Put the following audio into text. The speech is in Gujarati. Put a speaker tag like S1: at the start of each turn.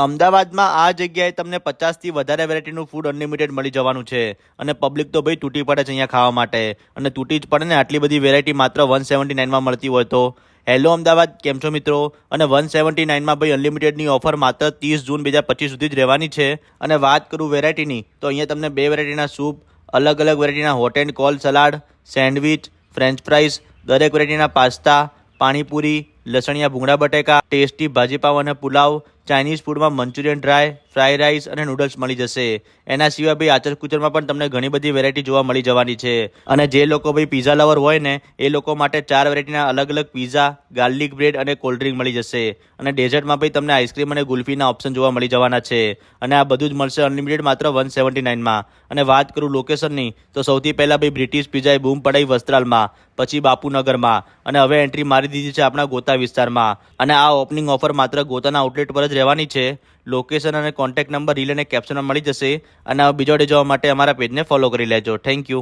S1: અમદાવાદમાં આ જગ્યાએ તમને 50થી વધારે વેરાયટીનું ફૂડ અનલિમિટેડ મળી જવાનું છે અને પબ્લિક તો ભાઈ તૂટી પડે છે અહીંયા ખાવા માટે અને તૂટી જ પડે ને આટલી બધી વેરાયટી માત્ર 179માં મળતી હોય તો હેલો અમદાવાદ કેમ છો મિત્રો અને 179માં ભાઈ અનલિમિટેડની ઓફર માત્ર 30 જૂન 2025 સુધી જ રહેવાની છે અને વાત કરું વેરાયટીની તો અહીંયા તમને 2 વેરાયટીના સૂપ અલગ અલગ વેરાયટીના hot and cold salad sandwich French fries દરેક વેરાયટીના પાસ્તા પાણીપુરી લસણિયા ભૂંગળા બટેકા ટેસ્ટી ભાજીપાવ અને પુલાવ ચાઇનીઝ ફૂડમાં મંચુરિયન ડ્રાય ફ્રાઈ રાઈસ અને નૂડલ્સ મળી જશે એના સિવાય ભાઈ આચર કુચરમાં પણ તમને ઘણી બધી વેરાયટી જોવા મળી જવાની છે અને જે લોકો ભાઈ પીઝા લવર હોય ને એ લોકો માટે 4 વેરાયટીના અલગ અલગ પીઝા ગાર્લિક બ્રેડ અને કોલ્ડ ડ્રિંક મળી જશે અને ડેઝર્ટમાં ભાઈ તમને આઈસ્ક્રીમ અને ગુલ્ફીના ઓપ્શન જોવા મળી જવાના છે અને આ બધું જ મળશે અનલિમિટેડ માત્ર 179માં અને વાત કરું લોકેશનની તો સૌથી પહેલાં ભાઈ બ્રિટિશ પીઝાએ બૂમ પડાઈ વસ્ત્રાલમાં પછી બાપુનગરમાં અને હવે એન્ટ્રી મારી દીધી છે આપણા ગોતા વિસ્તારમાં અને આ ઓપનિંગ ઓફર માત્ર ગોતાના આઉટલેટ પર જ રહેવાની છે લોકેશન અને કોન્ટેક્ટ નંબર રીલ અને કેપ્શનમાં મળી જશે અને બીજો ડે જોવા માટે અમારા પેજને ફોલો કરી લેજો થેન્ક યુ